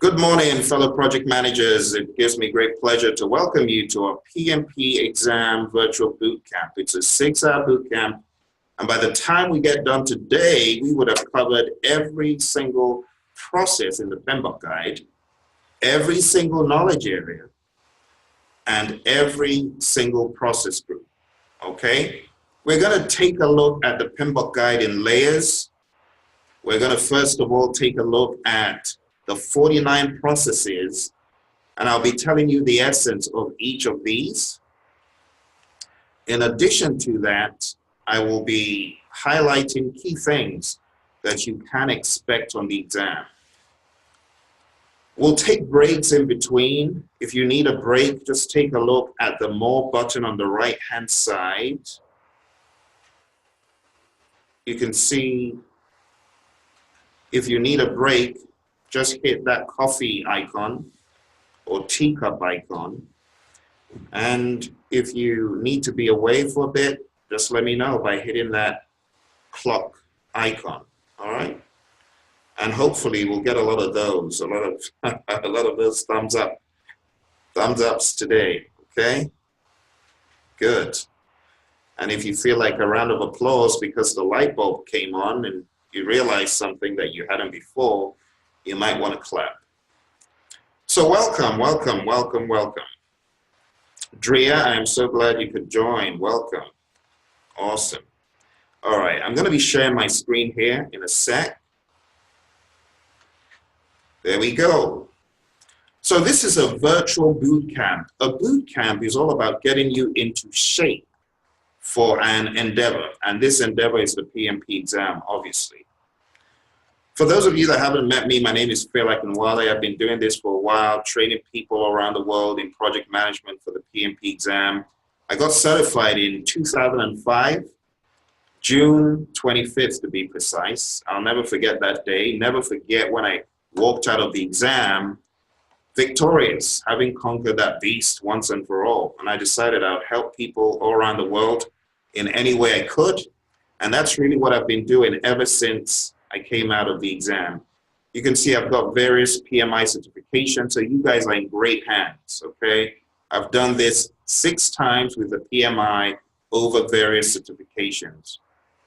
Good morning, fellow project managers. It gives me great pleasure to welcome you to our PMP Exam virtual bootcamp. It's a 6-hour bootcamp, and by the time we get done today, we would have covered every single process in the PMBOK guide, every single knowledge area, and every single process group, okay? We're gonna take a look at the PMBOK guide in layers. We're gonna first of all take a look at the 49 processes, and I'll be telling you the essence of each of these. In addition to that, I will be highlighting key things that you can expect on the exam. We'll take breaks in between. If you need a break, just take a look at the More button on the right-hand side. You can see if you need a break, just hit that coffee icon or teacup icon. And if you need to be away for a bit, just let me know by hitting that clock icon, all right? And hopefully we'll get a lot of those, a lot of those thumbs ups today, okay? Good. And if you feel like a round of applause because the light bulb came on and you realize something that you hadn't before, you might want to clap. So welcome, welcome, welcome, welcome. Drea, I am so glad you could join. Welcome. Awesome. All right, I'm going to be sharing my screen here in a sec. There we go. So this is a virtual boot camp. A boot camp is all about getting you into shape for an endeavor, and this endeavor is the PMP exam, obviously. For those of you that haven't met me, my name is Praizion. I've been doing this for a while, training people around the world in project management for the PMP exam. I got certified in 2005, June 25th to be precise. I'll never forget that day. Never forget when I walked out of the exam victorious, having conquered that beast once and for all. And I decided I would help people all around the world in any way I could. And that's really what I've been doing ever since I came out of the exam. You can see I've got various PMI certifications, so you guys are in great hands, okay? I've done this 6 times with the PMI over various certifications,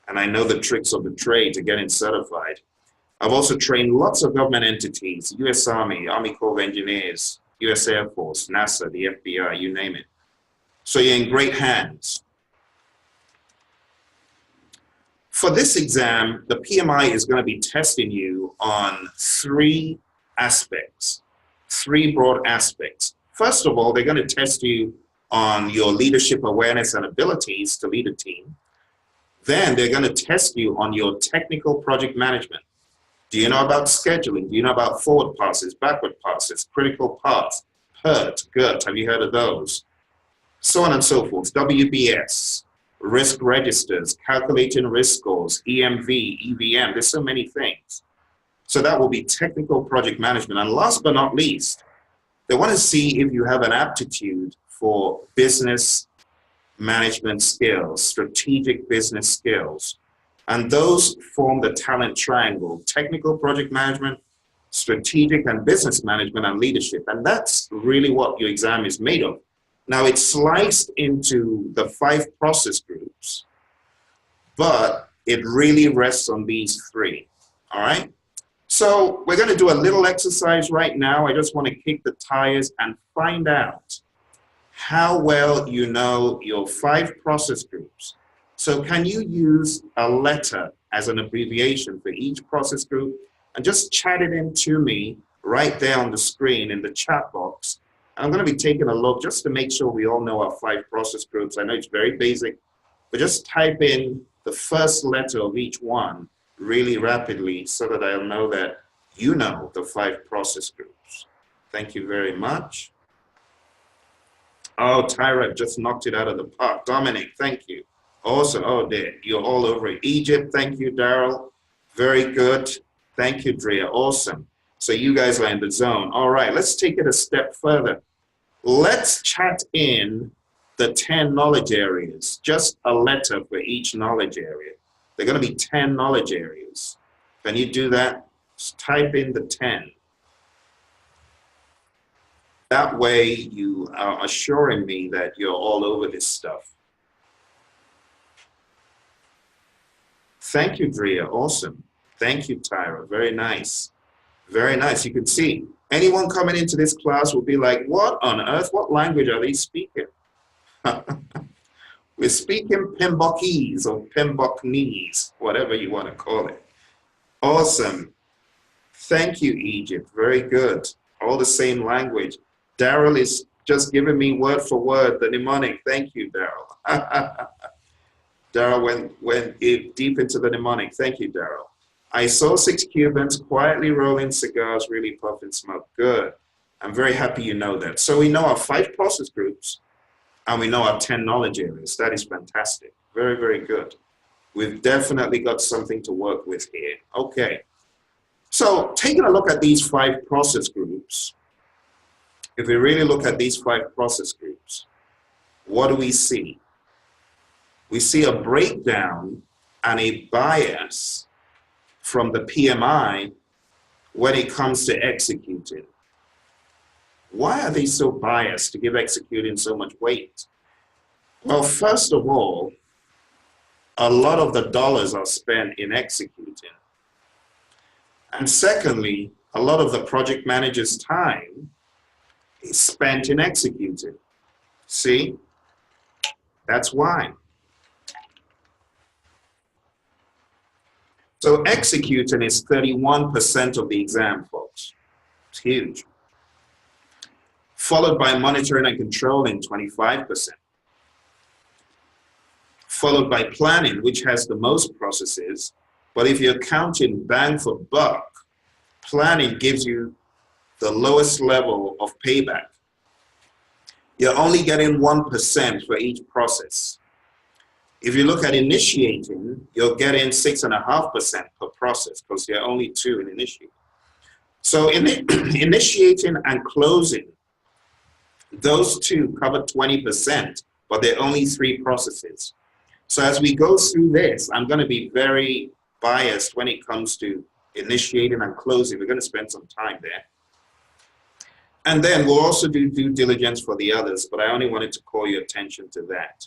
and I know the tricks of the trade to getting certified. I've also trained lots of government entities, US Army, Army Corps of Engineers, US Air Force, NASA, the FBI, you name it. So you're in great hands. For this exam, the PMI is going to be testing you on 3 aspects, 3 broad aspects. First of all, they're going to test you on your leadership awareness and abilities to lead a team. Then they're going to test you on your technical project management. Do you know about scheduling? Do you know about forward passes, backward passes, critical paths, PERT, GERT? Have you heard of those? So on and so forth. WBS. Risk registers, calculating risk scores, EMV, EVM, there's so many things. So that will be technical project management. And last but not least, they want to see if you have an aptitude for business management skills, strategic business skills. And those form the talent triangle: technical project management, strategic and business management, and leadership. And that's really what your exam is made of. Now, it's sliced into the 5 process groups, but it really rests on these 3, all right? So we're going to do a little exercise right now. I just want to kick the tires and find out how well you know your 5 process groups. So can you use a letter as an abbreviation for each process group and just chat it in to me right there on the screen in the chat box? I'm going to be taking a look just to make sure we all know our 5 process groups. I know it's very basic, but just type in the first letter of each one really rapidly so that I'll know that you know the 5 process groups. Thank you very much. Oh, Tyra just knocked it out of the park. Dominic, thank you. Awesome. Oh, there, you're all over it. Egypt, thank you, Daryl. Very good. Thank you, Drea. Awesome. So you guys are in the zone. All right, let's take it a step further. Let's chat in the 10 knowledge areas, just a letter for each knowledge area. There are going to be 10 knowledge areas. Can you do that? Just type in the 10. That way you are assuring me that you're all over this stuff. Thank you, Drea. Awesome. Thank you, Tyra. Very nice. Very nice. You can see anyone coming into this class will be like, what on earth? What language are they speaking? We're speaking Pembokese or Pemboknese, whatever you want to call it. Awesome. Thank you, Egypt. Very good. All the same language. Daryl is just giving me word for word the mnemonic. Thank you, Daryl. Daryl went deep into the mnemonic. Thank you, Daryl. I saw 6 Cubans quietly rolling cigars, really puffing smoke. Good. I'm very happy you know that. So we know our 5 process groups and we know our 10 knowledge areas. That is fantastic. Very, very good. We've definitely got something to work with here. Okay. So taking a look at these 5 process groups, if we really look at these 5 process groups, what do we see? We see a breakdown and a bias from the PMI when it comes to executing. Why are they so biased to give executing so much weight? Well, first of all, a lot of the dollars are spent in executing. And secondly, a lot of the project manager's time is spent in executing. See? That's why. So executing is 31% of the exam, folks. It's huge. Followed by monitoring and controlling, 25%. Followed by planning, which has the most processes. But if you're counting bang for buck, planning gives you the lowest level of payback. You're only getting 1% for each process. If you look at initiating, you're getting 6.5% per process because there are only 2 in initiating. So initiating and closing, those 2 cover 20%, but there are only 3 processes. So as we go through this, I'm going to be very biased when it comes to initiating and closing. We're going to spend some time there. And then we'll also do due diligence for the others, but I only wanted to call your attention to that.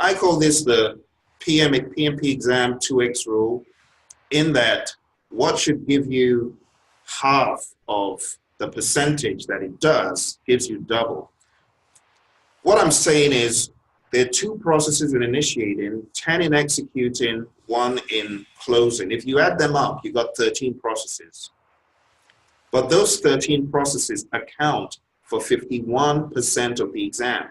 I call this the PMP Exam 2X rule, in that what should give you half of the percentage that it does gives you double. What I'm saying is there are 2 processes in initiating, 10 in executing, 1 in closing. If you add them up, you got 13 processes. But those 13 processes account for 51% of the exam.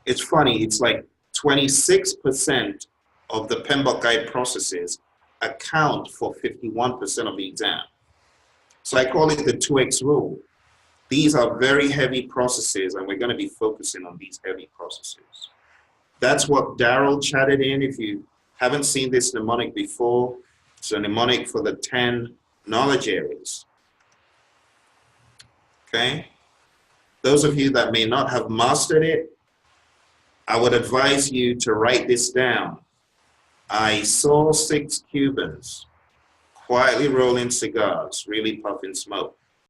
It's funny, it's like 26% of the PMBOK guide processes account for 51% of the exam. So I call it the 2X rule. These are very heavy processes, and we're going to be focusing on these heavy processes. That's what Daryl chatted in. If you haven't seen this mnemonic before, it's a mnemonic for the 10 knowledge areas. Okay? Those of you that may not have mastered it, I would advise you to write this down. I saw 6 Cubans quietly rolling cigars, really puffing smoke.